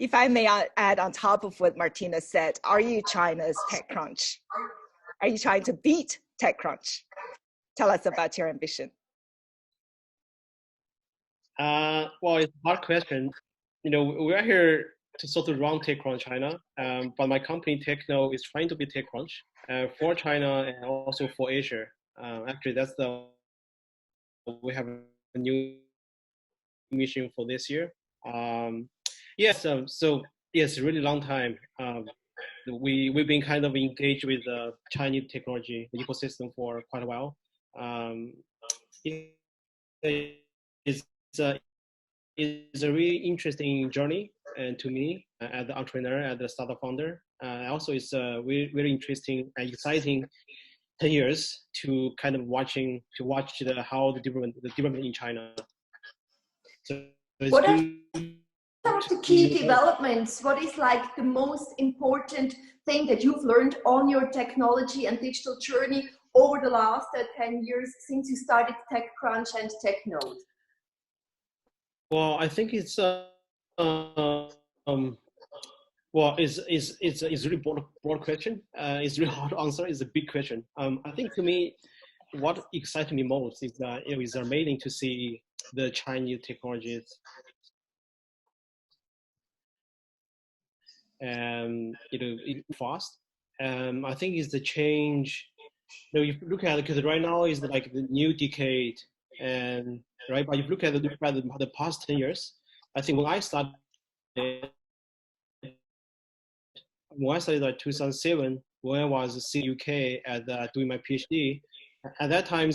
if I may add on top of what Martina said, are you China's TechCrunch? Are you trying to beat TechCrunch? Tell us about your ambition. Well, it's a hard question. We're here to sort of run TechCrunch China, but my company TechNode is trying to be TechCrunch for China and also for Asia. Actually, we have a new mission for this year. Yes, so yes, really long time. We've been kind of engaged with the Chinese technology ecosystem for quite a while. It's a really interesting journey, and to me, as an entrepreneur, as a startup founder, also it's really interesting and exciting 10 years to kind of watch how the development in China. So what are some of the key developments? What is like the most important thing that you've learned on your technology and digital journey over the last 10 years since you started TechCrunch and TechNode? Well, I think it's it's a really broad question. It's really hard to answer. It's a big question. I think to me, what excites me most is that it's amazing to see the Chinese technologies and fast. I think it's the change. If you look at it, because right now is like the new decade, and right. But if you look at the past 10 years, I think when I started like 2007, when I was in UK doing my PhD, at that time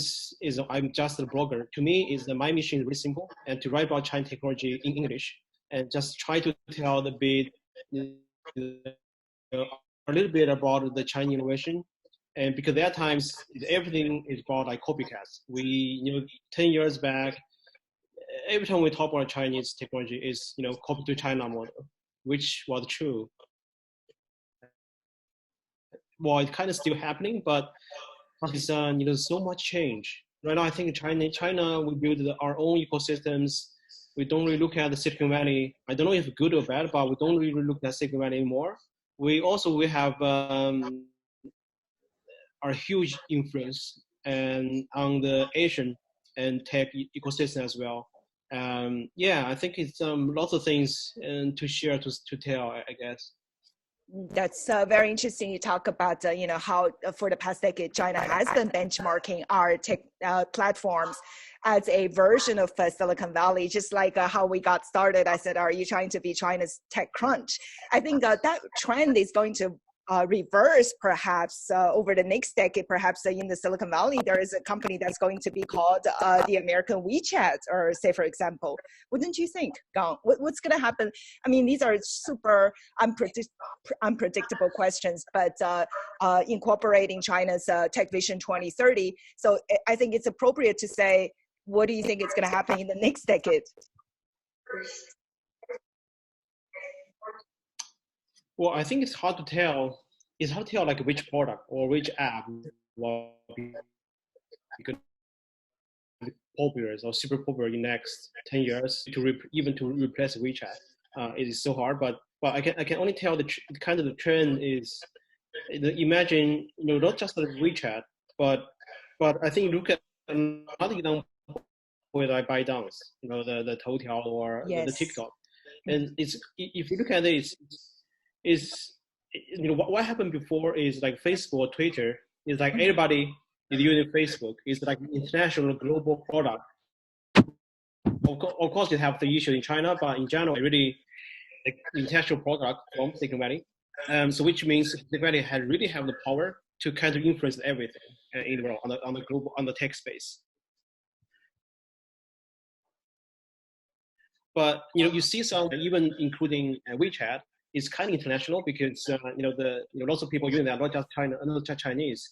I'm just a blogger. To me, my mission is really simple, and to write about Chinese technology in English and just try to tell a little bit about the Chinese innovation. And because at that times everything is about like copycats. 10 years back, every time we talk about Chinese technology is copy to China model, which was true. Well, it's kind of still happening, but it's so much change. Right now, I think China we build our own ecosystems. We don't really look at the Silicon Valley. I don't know if it's good or bad, but we don't really look at Silicon Valley anymore. We have our huge influence on the Asian and tech ecosystem as well. I think it's lots of things to share to tell, I guess. That's very interesting. You talk about how for the past decade China has been benchmarking our tech platforms as a version of Silicon Valley, just like how we got started. I said, are you trying to be China's TechCrunch? I think that trend is going to reverse perhaps over the next decade. Perhaps in the Silicon Valley there is a company that's going to be called the American WeChat, or say for example. Wouldn't you think, Gang? What's going to happen? I mean, these are super unpredictable questions, but incorporating China's Tech Vision 2030, so I think it's appropriate to say, what do you think is going to happen in the next decade? Well, I think it's hard to tell. It's hard to tell like which product or which app will be popular or super popular in the next 10 years even to replace WeChat. It is so hard, but I can only tell the kind of the trend is imagine not just the WeChat, but I think look at another example like Baidu, the Toutiao or the TikTok, and it's if you look at it, what happened before is like Facebook or Twitter is like everybody is using Facebook. It's like international global product. Of course, you have the issue in China, but in general, really like international product from Silicon Valley. So which means Silicon Valley really have the power to kind of influence everything in the world on the global the tech space. But you see some even including WeChat. It's kind of international because lots of people using that, not just Chinese.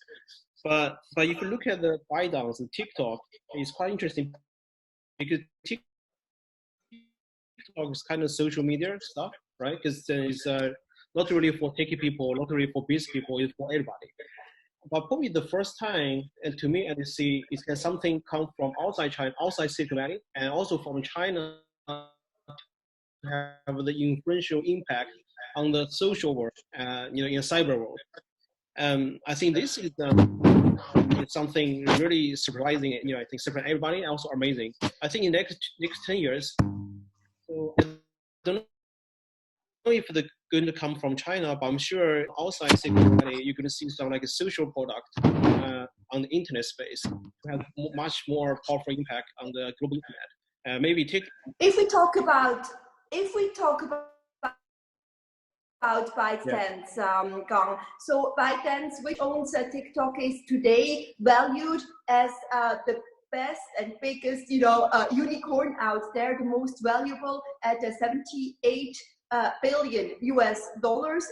But if you look at the Baidu and TikTok, it's quite interesting because TikTok is kind of social media stuff, right? Because it's not really for techie people, not really for business people, it's for everybody. But probably the first time, and to me, and see, is that something come from outside China, outside Silicon Valley, and also from China have the influential impact on the social world, in the cyber world. I think this is it's something really surprising. I think surprising everybody, and also amazing. I think in the next 10 years, so I don't know if they're going to come from China, but I'm sure outside Silicon Valley, you're going to see some like a social product on the internet space to have much more powerful impact on the global internet. Maybe take. If we talk about ByteDance, Gang. So ByteDance, which owns TikTok, is today valued as the best and biggest, unicorn out there, the most valuable at $78 billion US,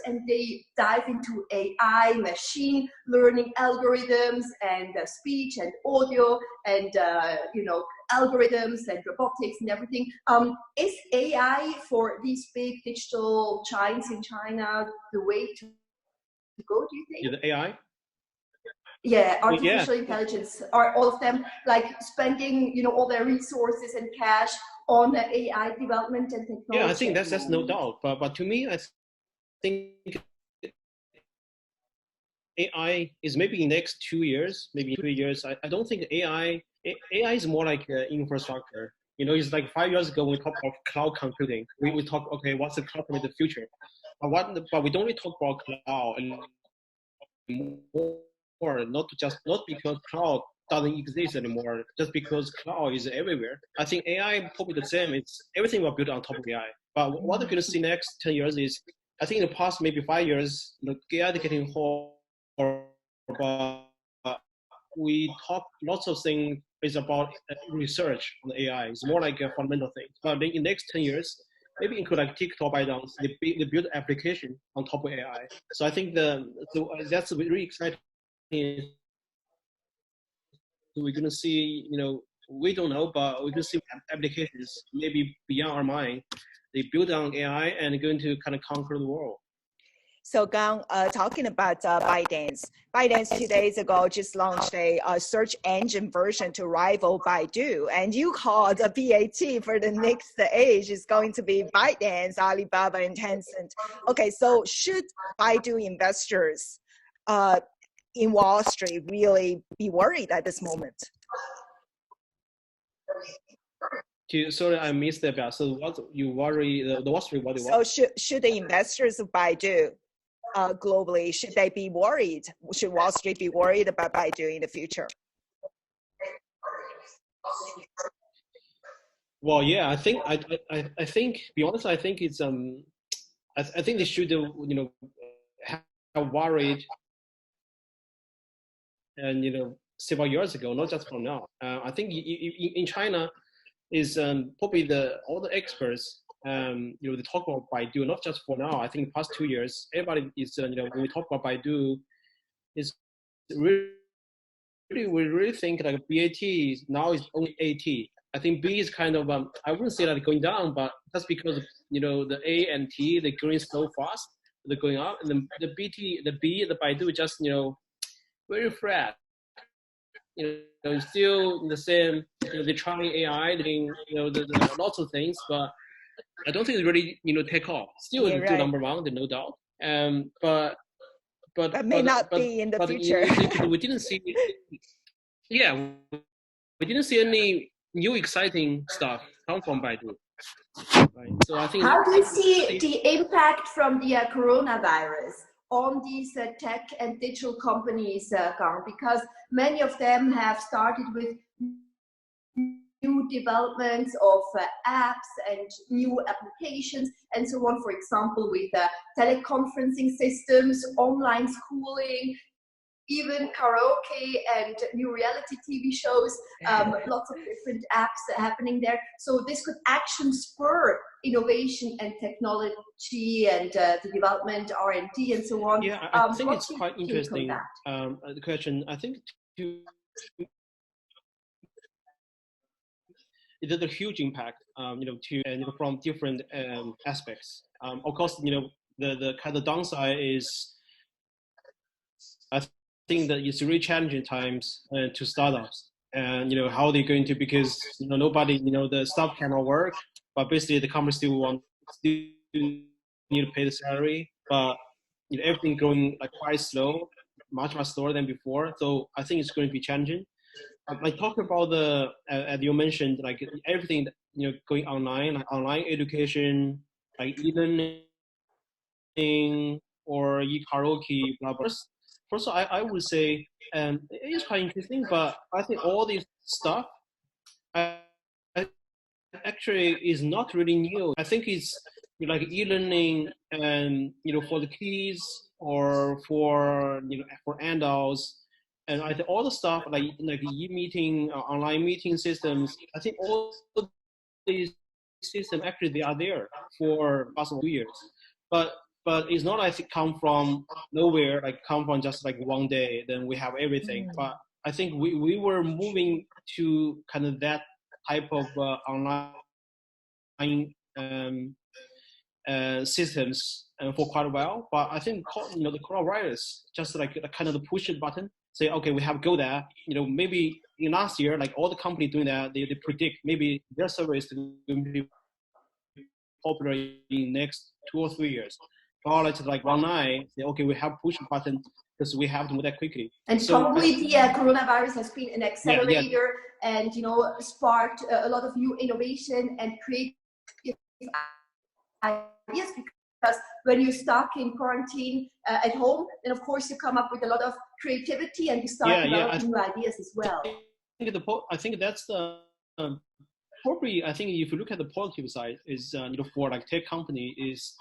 and they dive into AI, machine learning algorithms, and speech and audio, and algorithms and robotics and everything. Is AI for these big digital giants in China the way to go, do you think? The AI? Yeah, artificial intelligence. Are all of them like spending, all their resources and cash on AI development and technology? Yeah, I think that's no doubt. But to me, I think AI is maybe in the next 2 years, maybe 3 years. I don't think AI is more like infrastructure. It's like 5 years ago when we talked about cloud computing. We talk, okay, what's the cloud in the future? But we don't really talk about cloud anymore. Not because cloud doesn't exist anymore, just because cloud is everywhere. I think AI probably the same. It's everything will build on top of AI. But what we're going to see next 10 years is, I think in the past maybe 5 years, AI is getting but we talk lots of things is about research on AI. It's more like a fundamental thing. But in the next 10 years, maybe include like TikTok, ByteDance, they build application on top of AI. So I think that's really exciting. So we're going to see, we don't know, but we're going to see applications maybe beyond our mind. They build on AI and going to kind of conquer the world. So Gang, talking about ByteDance. ByteDance 2 days ago just launched a search engine version to rival Baidu, and you called a BAT for the next age is going to be ByteDance, Alibaba, and Tencent. Okay, so should Baidu investors in Wall Street really be worried at this moment? Sorry, I missed that. So what you worry, the Wall Street, what do you want? So should the investors of Baidu globally, should they be worried? Should Wall Street be worried about Baidu in the future? Well, yeah, I think, to be honest, I think it's, I think they should, have worried, and, several years ago, not just from now. I think in China is probably all the experts, they talk about Baidu, not just for now. I think the past 2 years, everybody is, when we talk about Baidu, is we really think like BAT now is only AT. I think B is kind of, I wouldn't say that going down, but that's because, the A and T, they're growing so fast, they're going up, and the Baidu just, very flat. Still the same. They're trying AI, doing lots of things, but I don't think it really take off. Still, yeah, right. Number one, there's no doubt. But that may not be in the future. We didn't see. Yeah, we didn't see any new exciting stuff come from Baidu. Right. So I think. How do you see the impact from the coronavirus on these tech and digital companies, Gang? Because many of them have started with new developments of apps and new applications and so on. For example, with teleconferencing systems, online schooling, even karaoke and new reality TV shows, lots of different apps happening there. So this could actually spur innovation and technology and the development, R&D and so on. Yeah, I think it's quite interesting, the question. I think it has a huge impact, from different aspects. Of course, the kind of downside is, I think that it's really challenging times to startups, and how they're going to, because nobody, the stuff cannot work, but basically the company still want still need to pay the salary, but everything growing like quite slow, much slower than before. So I think it's going to be challenging. Like talking about the as you mentioned, like everything going online, like online education, like e-learning or e-karaoke, blah blah. First of all, I would say it is quite interesting, but I think all this stuff actually is not really new. I think it's like e-learning and for the kids or for for adults, and I think all the stuff like e-meeting, online meeting systems. I think all these systems actually they are there for past 2 years, but it's not like it come from nowhere, like come from just like one day. Then we have everything. But I think we were moving to kind of that type of online systems for quite a while, but I think the coronavirus just like kind of the push it button, say okay, we have to go there. Maybe in last year, like all the companies doing that, they predict maybe their service is going to be popular in next 2 or 3 years. Or like one night, say okay, we have push button because we have to move that quickly. And so, probably the coronavirus has been an accelerator and sparked a lot of new innovation and creative ideas, because when you're stuck in quarantine at home, then of course you come up with a lot of creativity and you start developing new ideas as well. I think that's the probably. I think if you look at the positive side, is for like tech company is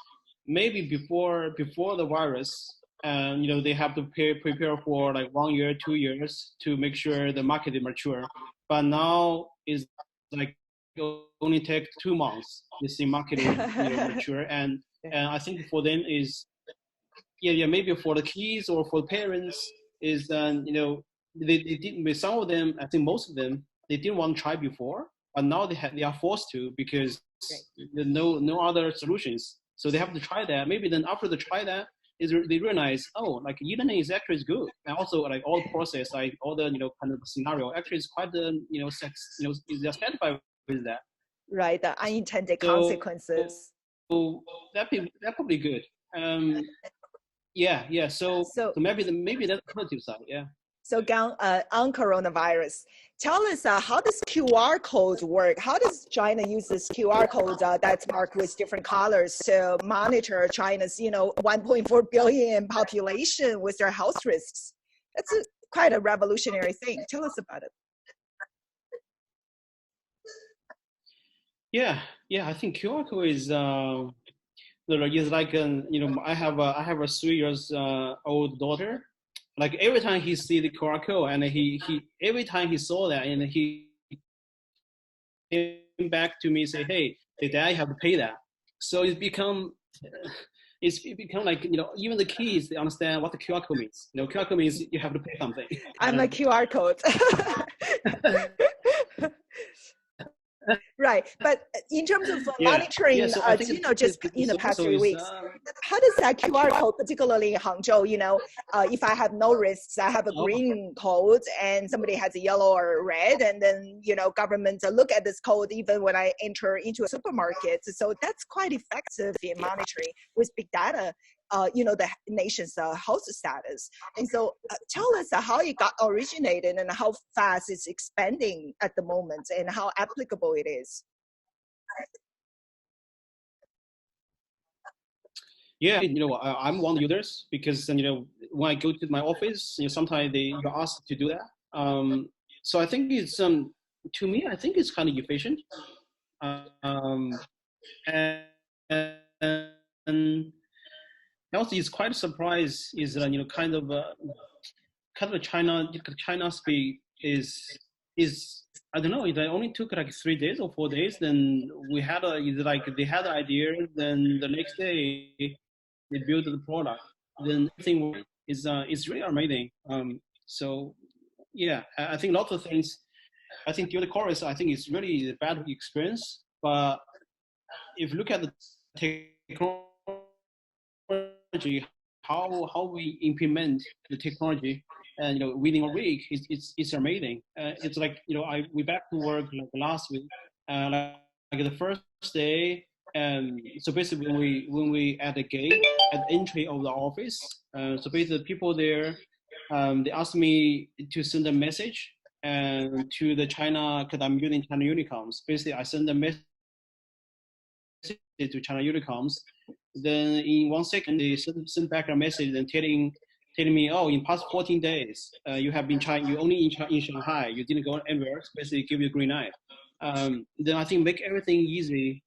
maybe before the virus, they have to prepare for like 1 year, 2 years to make sure the market is mature. But now is like only take 2 months to see market mature, and I think for them is maybe for the kids or for parents is they didn't. Some of them, I think most of them, they didn't want to try before, but now they are forced to because there's no other solutions. So they have to try that. Maybe then after they try that, they realize, oh, like e-learning is actually good, and also like all the process, like all the kind of scenario actually is quite is satisfied with that. Right, the unintended consequences. So that probably good. So maybe that's the positive side. Yeah. So Gang, on coronavirus, tell us how does QR code work? How does China use this QR code that's marked with different colors to monitor China's 1.4 billion population with their health risks? That's quite a revolutionary thing. Tell us about it. Yeah. I think QR code is like I have a 3 years old daughter. Like every time he see the QR code, and he every time he saw that, and he came back to me and say, "Hey, Dad, I have to pay that." So it become like even the kids, they understand what the QR code means. QR code means you have to pay something. I'm a QR code. Right, but in terms of monitoring, just past 3 weeks, how does that QR code, particularly in Hangzhou, if I have no risks, I have a green code, and somebody has a yellow or red, and then government look at this code even when I enter into a supermarket. So that's quite effective in monitoring with big data. The nation's health status. And so tell us how it got originated and how fast it's expanding at the moment and how applicable it is. Yeah, I'm one of the users because when I go to my office, sometimes they ask to do that. So I think it's to me, I think it's kind of efficient. And also, it's quite a surprise. Is kind of China speed is I don't know. It only took like 3 days or 4 days. Then we had they had an idea. Then the next day they built the product. Then everything is really amazing. So yeah, I think lots of things. I think during the course, I think it's really a bad experience. But if you look at the technology, how we implement the technology, and within a week, it's amazing. It's like we back to work like last week. Like the first day, so basically when we at the gate at the entry of the office, so basically the people there, they asked me to send a message and to the China, because I'm using China Unicoms. Basically, I send a message to China Unicoms. Then in 1 second, they send back a message and telling me, oh, in past 14 days, you have been you only in Shanghai, you didn't go anywhere. So basically, give you a green light. Then I think make everything easy.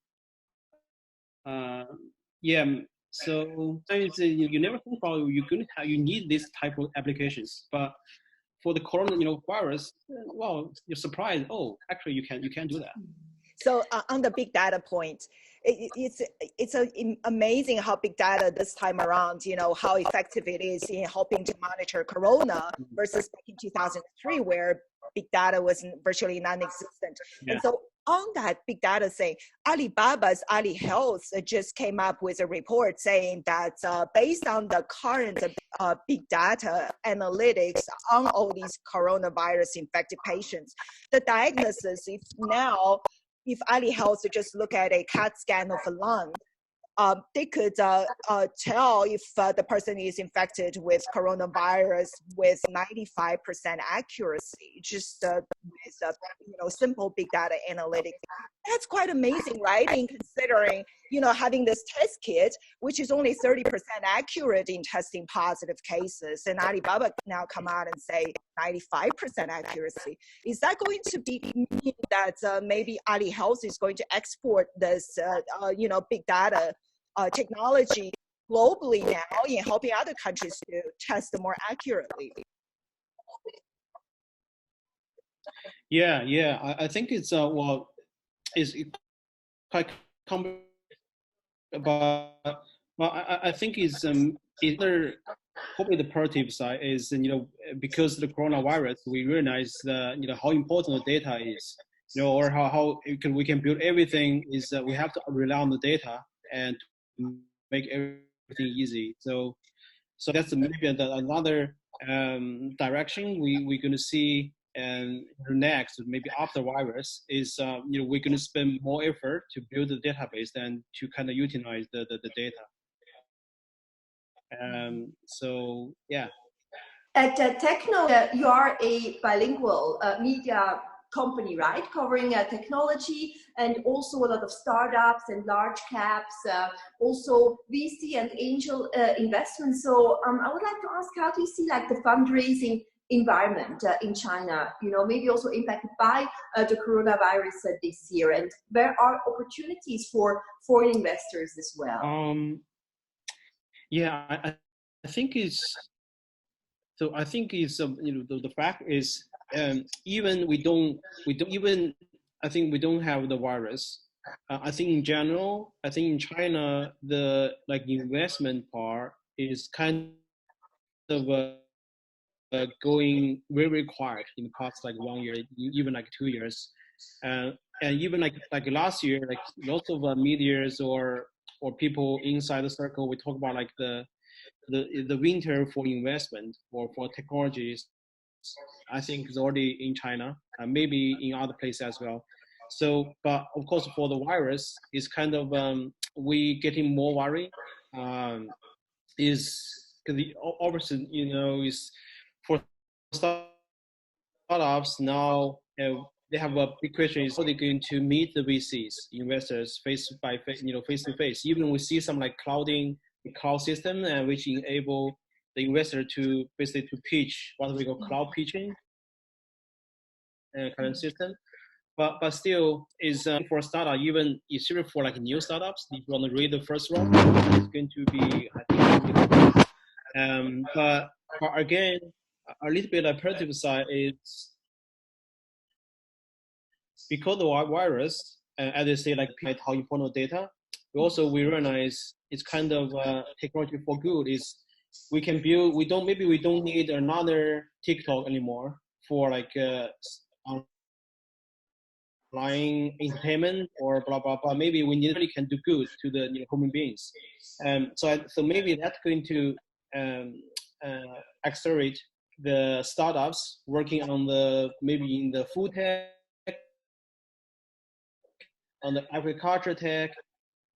Yeah. So you never think about you need this type of applications, but for the corona, virus, well, you're surprised. Oh, actually, you can do that. So on the big data point, it's amazing how big data this time around, how effective it is in helping to monitor corona versus back in 2003, where big data was virtually non-existent. Yeah. And so on that big data thing, Alibaba's Ali Health just came up with a report saying that based on the current big data analytics on all these coronavirus infected patients, the diagnosis is now, if Ali Health just look at a CAT scan of a lung, they could tell if the person is infected with coronavirus with 95% accuracy, just with simple big data analytics. That's quite amazing, right? In considering, having this test kit, which is only 30% accurate in testing positive cases, and Alibaba now come out and say 95% accuracy. Is that going to mean that maybe Ali Health is going to export this, big data technology globally now in helping other countries to test more accurately? Yeah. I think it's it's quite complex, but I think it's either probably the positive side is because of the coronavirus, we realize how important the data is, or how we can build everything is that we have to rely on the data and make everything easy. So that's maybe another direction we're going to see. And next, maybe after virus, is we're going to spend more effort to build the database and to kind of utilize the data. So yeah. At TechNode, you are a bilingual media company, right? Covering technology and also a lot of startups and large caps, also VC and angel investments. So I would like to ask, how do you see the fundraising environment in China, maybe also impacted by the coronavirus this year, and where are opportunities for foreign investors as well? Yeah, I think it's the fact is even we don't I think we don't have the virus. I think in general, I think in China the investment part is kind of going very quiet in the past 1 year, even 2 years, and even like last year, lots of medias or people inside the circle, we talk about the winter for investment or for technologies. I think is already in China, maybe in other places as well. So, but of course, for the virus, it's kind of we getting more worried. Is because obviously is for startups now. They have a big question: is how they're going to meet the VCs, investors, face to face. Even we see some cloud system, which enable the investor to basically to pitch what we call cloud pitching kind of system. But still is for a startup, even especially for new startups, if you want to read the first round, it's going to be, I think, but again, a little bit of positive side is because of the virus, as they say, how important data. We realize it's kind of technology for good. Is we can build. We don't need another TikTok anymore for online entertainment or blah blah blah. Maybe we really can do good to the human beings. So maybe that's going to accelerate the startups working on maybe in the food tech, on the agriculture tech,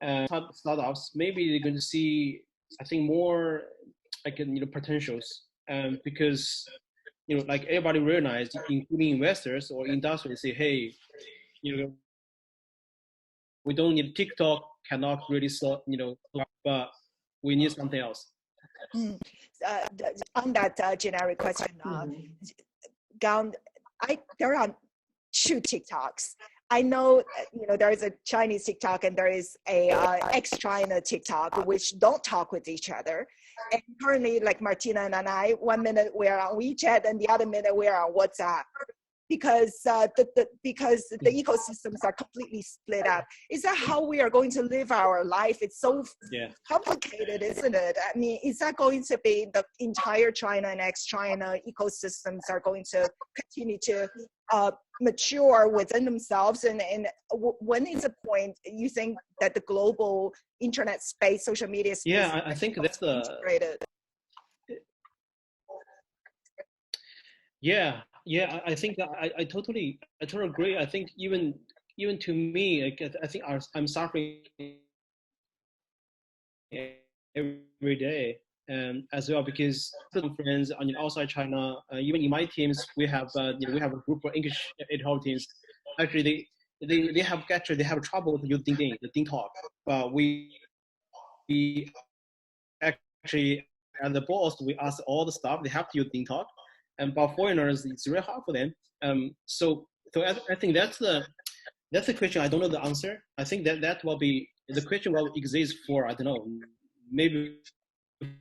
startups, maybe they're going to see, I think, more like potentials, because like everybody realized, including investors or industry, say, hey, we don't need TikTok, cannot really solve, but we need something else. On that generic question, Gang, there are 2 TikToks. I know, there is a Chinese TikTok and there is a ex-China TikTok, which don't talk with each other. And currently, like Martina and I, 1 minute we're on WeChat and the other minute we're on WhatsApp, because the ecosystems are completely split up. Is that how we are going to live our life? It's so complicated, isn't it? I mean, is that going to be the entire China and ex-China ecosystems are going to continue to mature within themselves? And when is the point you think that the global internet space, social media space? Yeah, I think that's the integrated. Yeah, I think I totally agree. I think even to me, I think I'm suffering every day as well, because some friends outside China, even in my teams, we have a group of English editorial teams. Actually, they have trouble with using the Ding Talk, but we actually, as the boss, we ask all the staff they have to use Ding Talk. And for foreigners, it's very hard for them. So I think that's the question. I don't know the answer. I think that will be the question will exist for, I don't know, maybe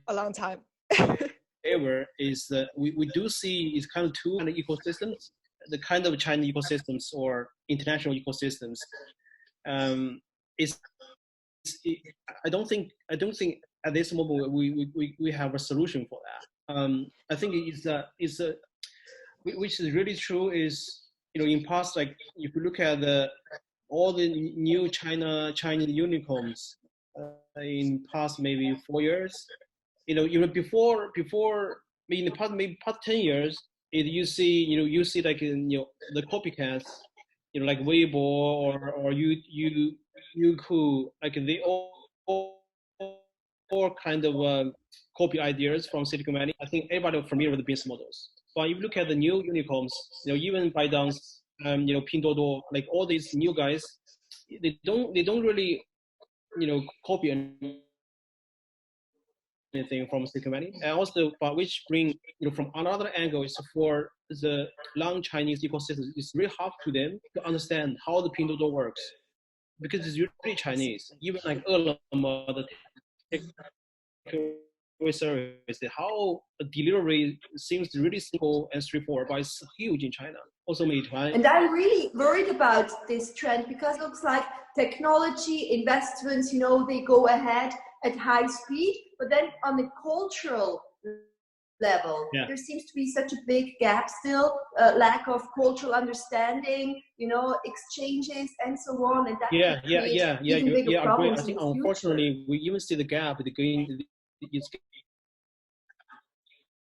a long time. Ever is we do see it's kind of 2 kind of ecosystems, the kind of China ecosystems or international ecosystems. I don't think at this moment we have a solution for that. I think which is really true is, in past, like if you look at all the new Chinese unicorns in past maybe 4 years, before in the past 10 years, you see like the copycats, like Weibo or Youku, like they all kind of copy ideas from Silicon Valley. I think everybody is familiar with the business models. But if you look at the new unicorns, even Baidu's, Pinduoduo, like all these new guys, they don't really, copy anything from Silicon Valley. And also, but which bring, from another angle, is for the long Chinese ecosystem, it's really hard to them to understand how the Pinduoduo works, because it's really Chinese. Even like the service, how delivery seems really simple and straightforward, but it's huge in China. Also Meituan. And I'm really worried about this trend, because it looks like technology investments, they go ahead at high speed, but then on the cultural level, there seems to be such a big gap still, lack of cultural understanding, exchanges and so on. And that I agree. I think unfortunately we even see the gap it's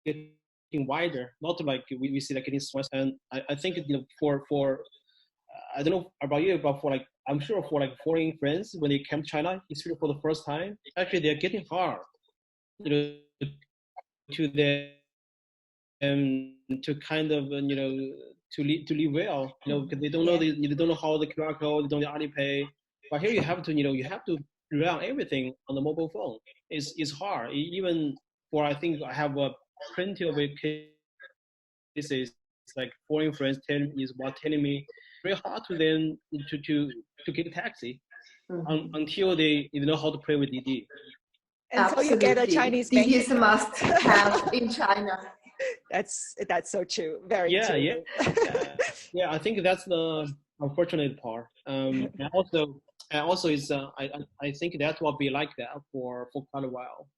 getting wider, not like we see like getting smaller. And I think for I don't know about you, but I'm sure for like foreign friends, when they come to China, especially for the first time, actually they're getting hard, to them to kind of to live well, because they don't know they don't know how the QR code, they don't know Alipay. But here you have to rely on everything on the mobile phone. It's hard. Even for, I think I have plenty of cases like foreign friends telling me very hard to them to get a taxi until they know how to play with Didi. Until you get a Chinese bank. Didi is a must have in China. That's so true. Very true. Yeah. I think that's the unfortunate part. And also is I think that will be like that for quite a while.